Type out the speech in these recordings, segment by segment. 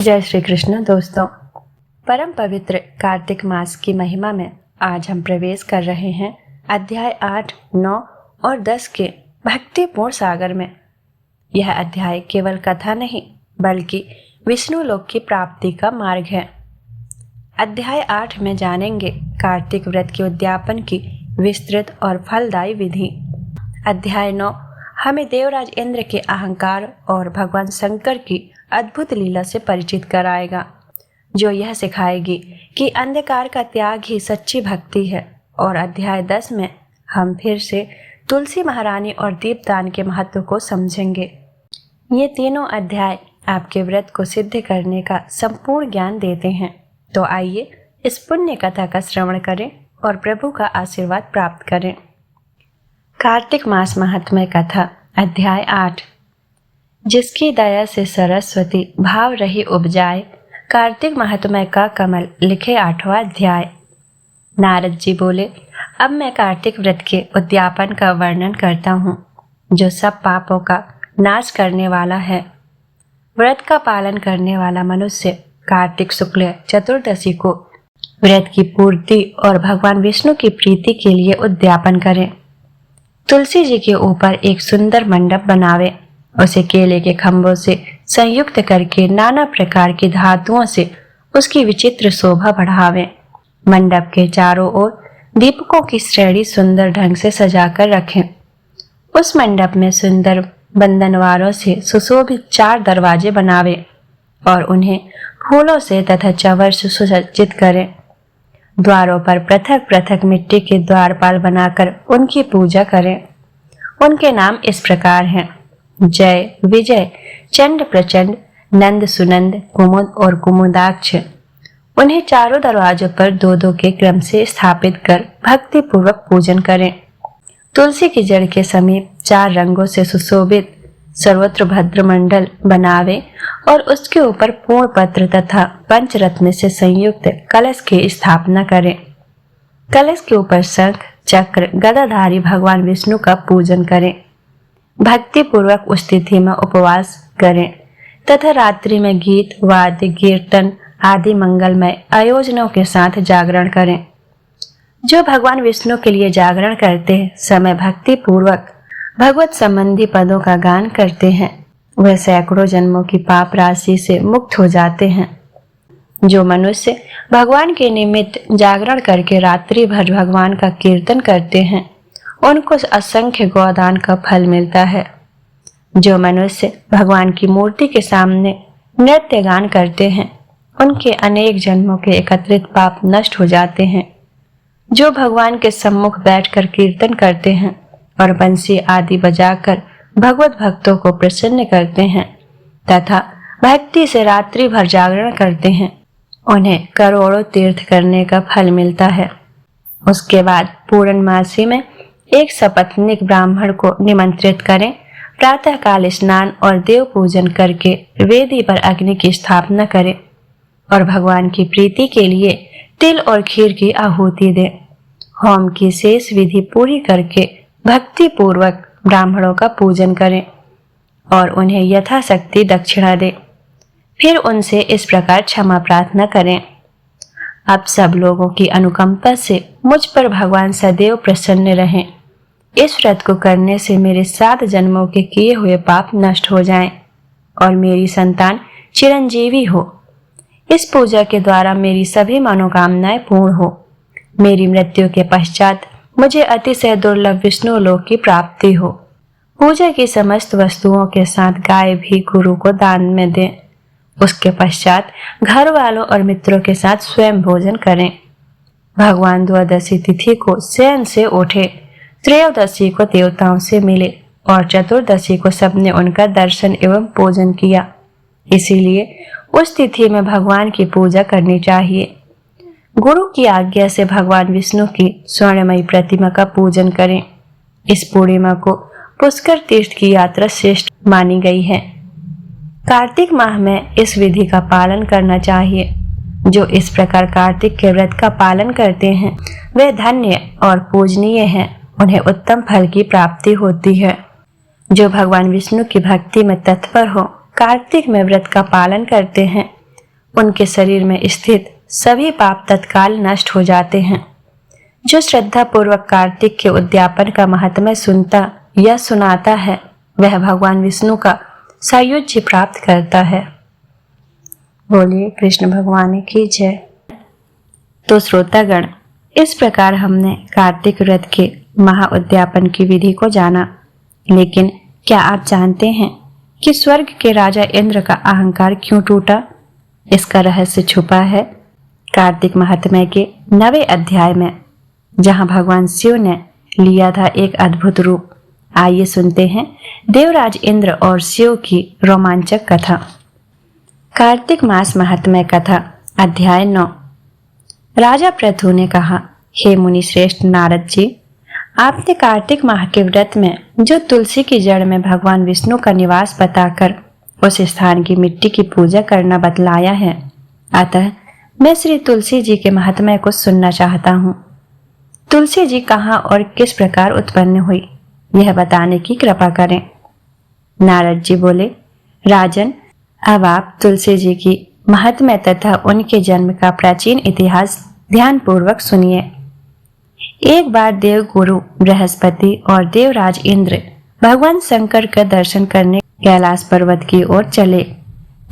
जय श्री कृष्ण दोस्तों। परम पवित्र कार्तिक मास की महिमा में आज हम प्रवेश कर रहे हैं अध्याय 8, 9 और 10 के भक्तिपूर्ण सागर में। यह अध्याय केवल कथा नहीं बल्कि विष्णु लोक की प्राप्ति का मार्ग है। अध्याय 8 में जानेंगे कार्तिक व्रत के उद्यापन की विस्तृत और फलदायी विधि। अध्याय 9 हमें देवराज इंद्र के अहंकार और भगवान शंकर की अद्भुत लीला से परिचित कराएगा, जो यह सिखाएगी कि अंधकार का त्याग ही सच्ची भक्ति है। और अध्याय 10 में हम फिर से तुलसी महारानी और दीपदान के महत्व को समझेंगे। ये तीनों अध्याय आपके व्रत को सिद्ध करने का संपूर्ण ज्ञान देते हैं। तो आइए इस पुण्य कथा का श्रवण करें और प्रभु का आशीर्वाद प्राप्त करें। कार्तिक मास महात्म्य कथा अध्याय 8। जिसकी दया से सरस्वती भाव रही उपजाए, कार्तिक महात्म्य का कमल लिखे 8वां अध्याय। नारद जी बोले, अब मैं कार्तिक व्रत के उद्यापन का वर्णन करता हूँ, जो सब पापों का नाश करने वाला है। व्रत का पालन करने वाला मनुष्य कार्तिक शुक्ल चतुर्दशी को व्रत की पूर्ति और भगवान विष्णु की प्रीति के लिए उद्यापन करे। तुलसी जी के ऊपर एक सुंदर मंडप बनावे, उसे केले के खंभों से संयुक्त करके नाना प्रकार की धातुओं से उसकी विचित्र शोभा बढ़ावे। मंडप के चारों ओर दीपकों की श्रेणी सुंदर ढंग से सजाकर रखें। उस मंडप में सुंदर बंधनवारों से सुशोभित 4 दरवाजे बनावे और उन्हें फूलों से तथा चंवर से सुसज्जित करें। द्वारों पर पृथक पृथक मिट्टी के द्वारपाल बनाकर उनकी पूजा करें। उनके नाम इस प्रकार हैं: जय, विजय, चंड, प्रचंड, नंद, सुनंद, कुमुद और कुमुदाक्ष। उन्हें चारों दरवाजों पर 2-2 के क्रम से स्थापित कर भक्ति पूर्वक पूजन करें। तुलसी की जड़ के समीप 4 रंगों से सुशोभित सर्वत्र भद्रमंडल बनावे और उसके ऊपर पूर्ण पत्र तथा पंचरत्न से संयुक्त कलश की स्थापना करें। कलश के ऊपर शंख, चक्र, गदाधारी भगवान विष्णु का पूजन करें। भक्ति पूर्वक उस तिथि में उपवास करें तथा रात्रि में गीत, वाद्य, कीर्तन आदि मंगलमय आयोजनों के साथ जागरण करें। जो भगवान विष्णु के लिए जागरण करते हैं, समय भक्ति पूर्वक भगवत संबंधी पदों का गान करते हैं, वह सैकड़ों जन्मों की पाप राशि से मुक्त हो जाते हैं। जो मनुष्य भगवान के निमित्त जागरण करके रात्रि भर भगवान का कीर्तन करते हैं, उनको असंख्य गोदान का फल मिलता है। जो मनुष्य भगवान की मूर्ति के सामने नृत्य गान करते हैं, उनके अनेक जन्मों के एकत्रित पाप नष्ट हो जाते हैं। जो भगवान के सम्मुख बैठकर कीर्तन करते हैं और बंसी आदि बजाकर भगवत भक्तों को प्रसन्न करते हैं तथा भक्ति से रात्रि भर जागरण करते हैं, उन्हें करोड़ों तीर्थ करने का फल मिलता है। उसके बाद पूर्णमासी में एक सपत्नीक ब्राह्मण को निमंत्रित करें। प्रातःकाल स्नान और देव पूजन करके वेदी पर अग्नि की स्थापना करें और भगवान की प्रीति के लिए तिल और खीर की आहुति दें। होम की शेष विधि पूरी करके भक्ति पूर्वक ब्राह्मणों का पूजन करें और उन्हें यथाशक्ति दक्षिणा दें। फिर उनसे इस प्रकार क्षमा प्रार्थना करें: अब सब लोगों की अनुकंपा से मुझ पर भगवान सदैव प्रसन्न रहें। इस व्रत को करने से मेरे 7 जन्मों के किए हुए पाप नष्ट हो जाएं और मेरी संतान चिरंजीवी हो। इस पूजा के द्वारा मेरी सभी मनोकामनाएं पूर्ण हो। मेरी मृत्यु के पश्चात मुझे अतिशय दुर्लभ विष्णु लोक की प्राप्ति हो। पूजा की समस्त वस्तुओं के साथ गाय भी गुरु को दान में दें। उसके पश्चात घर वालों और मित्रों के साथ स्वयं भोजन करें। भगवान द्वादशी तिथि को शयन से उठे, त्रयोदशी को देवताओं से मिले और चतुर्दशी को सबने उनका दर्शन एवं पूजन किया। इसीलिए उस तिथि में भगवान की पूजा करनी चाहिए। गुरु की आज्ञा से भगवान विष्णु की स्वर्णमयी प्रतिमा का पूजन करें। इस पूर्णिमा को पुष्कर तीर्थ की यात्रा श्रेष्ठ मानी गई है। कार्तिक माह में इस विधि का पालन करना चाहिए। जो इस प्रकार कार्तिक के व्रत का पालन करते हैं, वे धन्य और पूजनीय हैं। उन्हें उत्तम फल की प्राप्ति होती है। जो भगवान विष्णु की भक्ति में तत्पर हो, कार्तिक में व्रत का पालन करते हैं, उनके शरीर में स्थित सभी पाप तत्काल नष्ट हो जाते हैं। जो श्रद्धा पूर्वक कार्तिक के उद्यापन का महात्म्य सुनता या सुनाता है, वह भगवान विष्णु का सायुज्य प्राप्त करता है। बोलिए कृष्ण भगवान की जय। तो श्रोतागण, इस प्रकार हमने कार्तिक व्रत के महाउद्यापन की विधि को जाना। लेकिन क्या आप जानते हैं कि स्वर्ग के राजा इंद्र का अहंकार क्यों टूटा? इसका रहस्य छुपा है कार्तिक महात्म्य के 9वें अध्याय में, जहां भगवान शिव ने लिया था एक अद्भुत रूप। आइए सुनते हैं देवराज इंद्र और शिव की रोमांचक कथा। कार्तिक मास महात्म्य कथा, अध्याय 9। राजा पृथु ने कहा, हे मुनि श्रेष्ठ नारद जी, आपने कार्तिक माह के व्रत में जो तुलसी की जड़ में भगवान विष्णु का निवास बताकर उस स्थान की मिट्टी की पूजा करना बतलाया है। अतः मैं श्री तुलसी जी के महात्म्य को सुनना चाहता हूँ। तुलसी जी कहाँ और किस प्रकार उत्पन्न हुई, यह बताने की कृपा करें। नारद जी बोले, राजन, अब आप तुलसी जी की महात्म्य तथा उनके जन्म का प्राचीन इतिहास ध्यान पूर्वक सुनिए। एक बार देव गुरु बृहस्पति और देवराज इंद्र भगवान शंकर का दर्शन करने कैलाश पर्वत की ओर चले।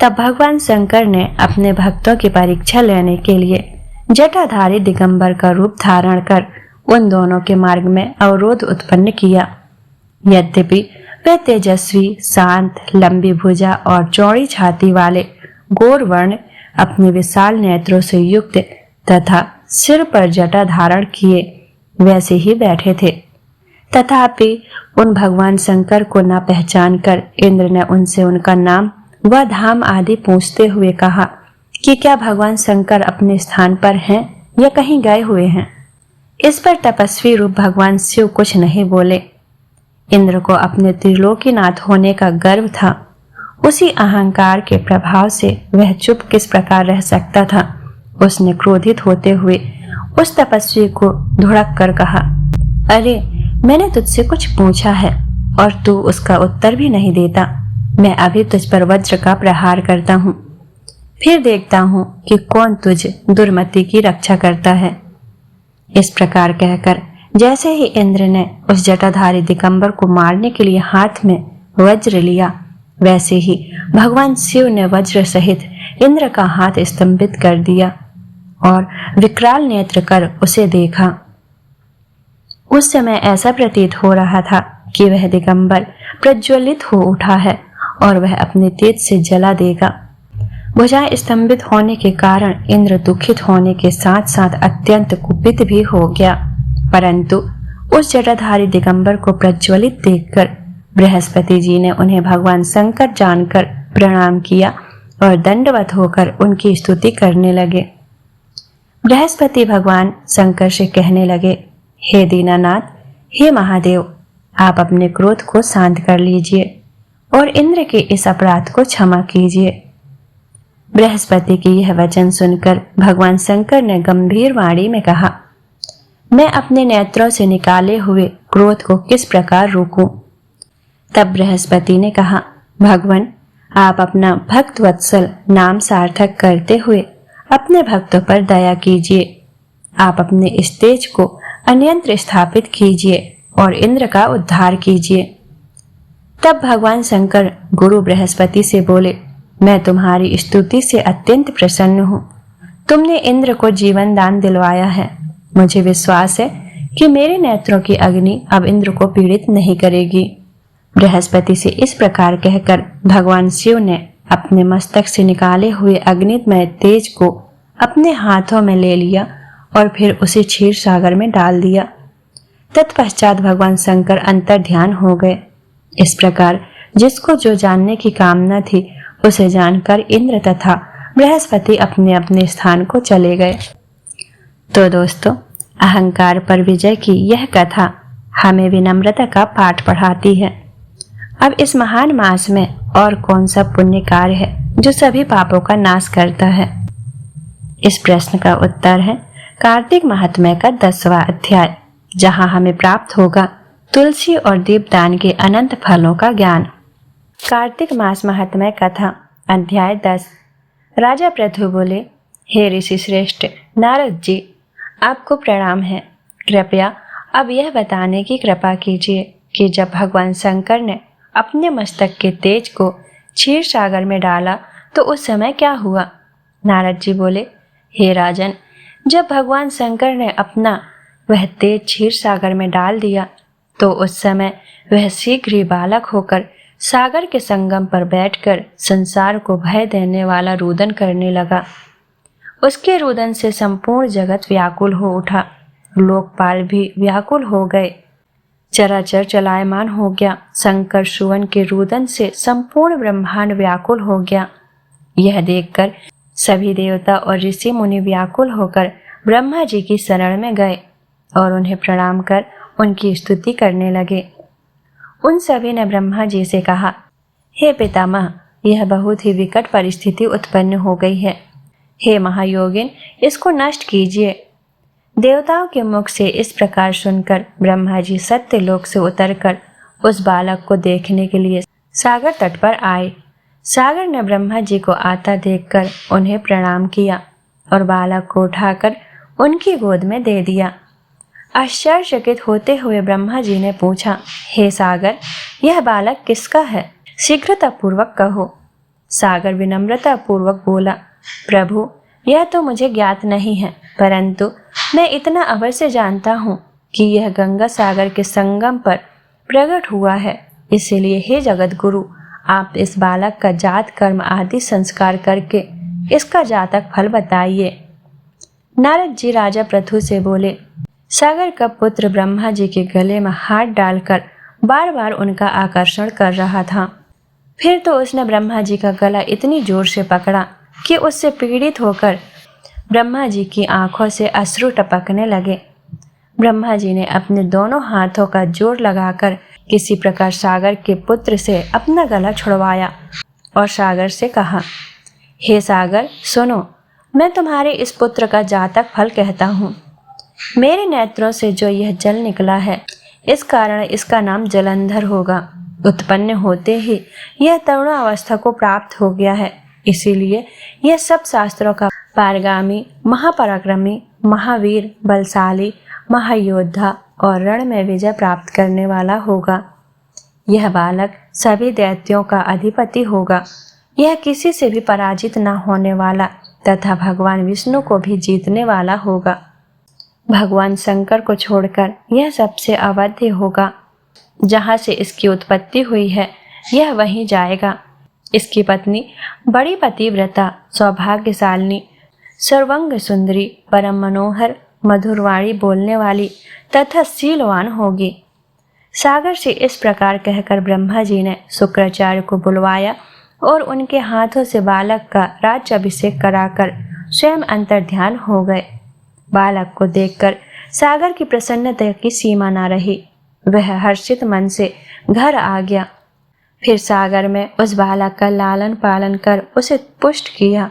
तब भगवान शंकर ने अपने भक्तों की परीक्षा लेने के लिए जटाधारी दिगंबर का रूप धारण कर उन दोनों के मार्ग में अवरोध उत्पन्न किया। यद्यपि वे तेजस्वी, शांत, लंबी भुजा और चौड़ी छाती वाले गोर वर्ण अपने विशाल नेत्रों से युक्त तथा सिर पर जटा धारण किए वैसे ही बैठे थे। तथापि उन भगवान शंकर को न पहचान कर इंद्र ने उनसे उनका नाम व धाम आदि पूछते हुए कहा कि क्या भगवान शंकर अपने स्थान पर हैं या कहीं गए हुए हैं। इस पर तपस्वी रूप भगवान शिव कुछ नहीं बोले। इंद्र को अपने त्रिलोकीनाथ होने का गर्व था। उसी अहंकार के प्रभाव से वह चुप किस प्रकार रह सकता था। उसने क्रोधित होते हुए उस तपस्वी को धुड़क कर कहा, अरे, मैंने तुझसे कुछ पूछा है और तू उसका उत्तर भी नहीं देता। मैं अभी तुझ पर वज्र का प्रहार करता हूँ, फिर देखता हूँ कि कौन तुझ दुर्मति की रक्षा करता है। इस प्रकार कहकर जैसे ही इंद्र ने उस जटाधारी दिगंबर को मारने के लिए हाथ में वज्र लिया, वैसे ही भगवान शिव ने वज्र सहित इंद्र का हाथ स्तंभित कर दिया और विकराल नेत्र कर उसे देखा। उस समय ऐसा प्रतीत हो रहा था कि वह दिगंबर प्रज्वलित हो उठा है और वह अपने तेज से जला देगा। भुजाएं स्तंभित होने के कारण इंद्र दुखित होने के साथ साथ अत्यंत कुपित भी हो गया। परंतु उस जटाधारी दिगंबर को प्रज्वलित देखकर बृहस्पति जी ने उन्हें भगवान शंकर जानकर प्रणाम किया और दंडवत होकर उनकी स्तुति करने लगे। बृहस्पति भगवान शंकर से कहने लगे, हे दीनानाथ, हे महादेव, आप अपने क्रोध को शांत कर लीजिए और इंद्र के इस अपराध को क्षमा कीजिए। बृहस्पति की यह वचन सुनकर भगवान शंकर ने गंभीर वाणी में कहा, मैं अपने नेत्रों से निकाले हुए क्रोध को किस प्रकार रोकूं? तब बृहस्पति ने कहा, भगवान, आप अपना भक्त वत्सल नाम सार्थक करते हुए अपने भक्तों पर दया कीजिए। आप अपने इस तेज को अन्यंत्र स्थापित कीजिए और इंद्र का उद्धार कीजिए। तब भगवान शंकर गुरु बृहस्पति से बोले, मैं तुम्हारी स्तुति से अत्यंत प्रसन्न हूँ। तुमने इंद्र को जीवन दान दिलवाया है। मुझे विश्वास है कि मेरे नेत्रों की अग्नि अब इंद्र को पीड़ित नहीं करेगी। बृहस्पति से इस प्रकार कहकर भगवान शिव ने अपने मस्तक से निकाले हुए अग्निमय तेज को अपने हाथों में ले लिया और फिर उसे क्षीर सागर में डाल दिया। तत्पश्चात भगवान शंकर अंतर ध्यान हो गए। इस प्रकार जिसको जो जानने की कामना थी उसे जानकर इंद्र तथा बृहस्पति अपने अपने स्थान को चले गए। तो दोस्तों, अहंकार पर विजय की यह कथा हमें विनम्रता का पाठ पढ़ाती है। अब इस महान मास में और कौन सा पुण्य कार्य है जो सभी पापों का नाश करता है? इस प्रश्न का उत्तर है कार्तिक महात्म्य का 10वां अध्याय, जहां हमें प्राप्त होगा तुलसी और दीपदान के अनंत फलों का ज्ञान। कार्तिक मास महात्म्य कथा, अध्याय 10। राजा पृथु बोले, हे ऋषि श्रेष्ठ नारद जी, आपको प्रणाम है। कृपया अब यह बताने की कृपा कीजिए कि जब भगवान शंकर ने अपने मस्तक के तेज को क्षीर सागर में डाला तो उस समय क्या हुआ। नारद जी बोले, हे राजन, जब भगवान शंकर ने अपना वह तेज क्षीर सागर में डाल दिया तो उस समय वह शीघ्र ही बालक होकर सागर के संगम पर बैठकर संसार को भय देने वाला रुदन करने लगा। उसके रुदन से संपूर्ण जगत व्याकुल हो उठा, लोकपाल भी व्याकुल हो गए, चराचर चलायमान हो गया। शंकर सुवन के रुदन से संपूर्ण ब्रह्मांड व्याकुल हो गया। यह देखकर सभी देवता और ऋषि मुनि व्याकुल होकर ब्रह्मा जी की शरण में गए और उन्हें प्रणाम कर उनकी स्तुति करने लगे। उन सभी ने ब्रह्मा जी से कहा, हे पितामह, यह बहुत ही विकट परिस्थिति उत्पन्न हो गई है। हे महायोगिन, इसको नष्ट कीजिए। देवताओं के मुख से इस प्रकार सुनकर ब्रह्मा जी सत्यलोक से उतरकर उस बालक को देखने के लिए सागर तट पर आए। सागर ने ब्रह्मा जी को आता देखकर उन्हें प्रणाम किया और बालक को उठाकर उनकी गोद में दे दिया। आश्चर्यचकित होते हुए ब्रह्मा जी ने पूछा, हे सागर, यह बालक किसका है? शीघ्रता पूर्वक कहो। सागर विनम्रता पूर्वक बोला, प्रभु, यह तो मुझे ज्ञात नहीं है, परंतु मैं इतना अवश्य जानता हूँ कि यह गंगा सागर के संगम पर प्रकट हुआ है। इसलिए हे जगत गुरु, आप इस बालक का जात कर्म आदि संस्कार करके इसका जातक फल बताइए। नारद जी राजा पृथु से बोले, सागर का पुत्र ब्रह्मा जी के गले में हाथ डालकर बार बार उनका आकर्षण कर रहा था। फिर तो उसने ब्रह्मा जी का गला इतनी जोर से पकड़ा कि उससे पीड़ित होकर ब्रह्मा जी की आंखों से अश्रु टपकने लगे। ब्रह्मा जी ने अपने दोनों हाथों का जोर लगाकर किसी प्रकार सागर के पुत्र से अपना गला छुड़वाया और सागर से कहा, हे सागर, सुनो, मैं तुम्हारे इस पुत्र का जातक फल कहता हूँ। मेरे नेत्रों से जो यह जल निकला है, इस कारण इसका नाम जलंधर होगा। उत्पन्न होते ही यह तरुणावस्था को प्राप्त हो गया है, इसीलिए यह सब शास्त्रों का पारगामी, महापराक्रमी, महावीर, बलशाली, महायोद्धा और रण में विजय प्राप्त करने वाला होगा। यह बालक सभी दैत्यों का अधिपति होगा। यह किसी से भी पराजित न होने वाला तथा भगवान विष्णु को भी जीतने वाला होगा। भगवान शंकर को छोड़कर यह सबसे अवध्य होगा। जहाँ से इसकी उत्पत्ति हुई है, यह वहीं जाएगा। इसकी पत्नी बड़ी पतिव्रता, सौभाग्यशालिनी, सर्वांग सुंदरी, परम मनोहर, मधुरवाणी बोलने वाली तथा शीलवान होगी। सागर से इस प्रकार कहकर ब्रह्मा जी ने शुक्राचार्य को बुलवाया और उनके हाथों से बालक का राज्याभिषेक कराकर स्वयं अंतर्ध्यान हो गए। बालक को देखकर सागर की प्रसन्नता की सीमा न रही। वह हर्षित मन से घर आ गया। फिर सागर में उस बालक का लालन पालन कर उसे पुष्ट किया।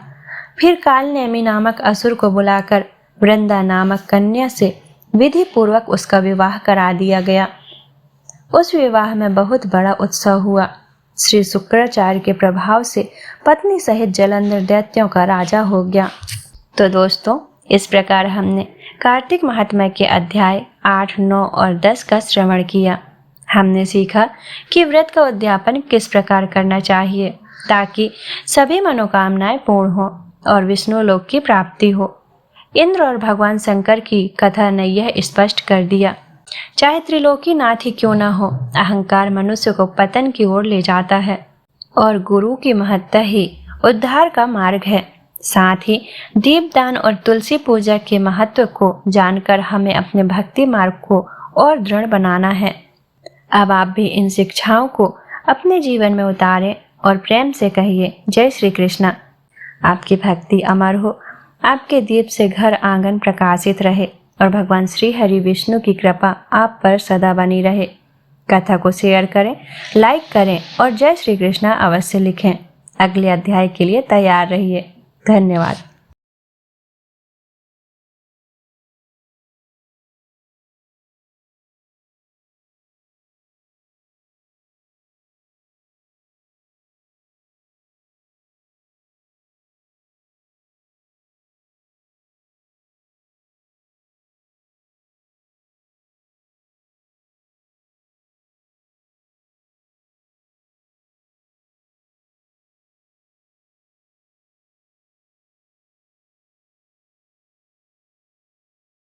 फिर कालनेमी नामक असुर को बुलाकर वृंदा नामक कन्या से विधि पूर्वक उसका विवाह करा दिया गया। उस विवाह में बहुत बड़ा उत्सव हुआ। श्री शुक्राचार्य के प्रभाव से पत्नी सहित जलंधर दैत्यों का राजा हो गया। तो दोस्तों, इस प्रकार हमने कार्तिक महात्म्य के अध्याय 8, 9 और 10 का श्रवण किया। हमने सीखा कि व्रत का उद्यापन किस प्रकार करना चाहिए ताकि सभी मनोकामनाएं पूर्ण हो और विष्णु लोक की प्राप्ति हो। इंद्र और भगवान शंकर की कथा ने यह स्पष्ट कर दिया, चाहे त्रिलोकी नाथ ही क्यों न हो, अहंकार मनुष्य को पतन की ओर ले जाता है और गुरु की महत्ता ही उद्धार का मार्ग है। साथ ही दीपदान और तुलसी पूजा के महत्व को जानकर हमें अपने भक्ति मार्ग को और दृढ़ बनाना है। अब आप भी इन शिक्षाओं को अपने जीवन में उतारें और प्रेम से कहिए, जय श्री कृष्णा। आपकी भक्ति अमर हो, आपके दीप से घर आंगन प्रकाशित रहे और भगवान श्री हरि विष्णु की कृपा आप पर सदा बनी रहे। कथा को शेयर करें, लाइक करें और जय श्री कृष्णा अवश्य लिखें। अगले अध्याय के लिए तैयार रहिए। धन्यवाद।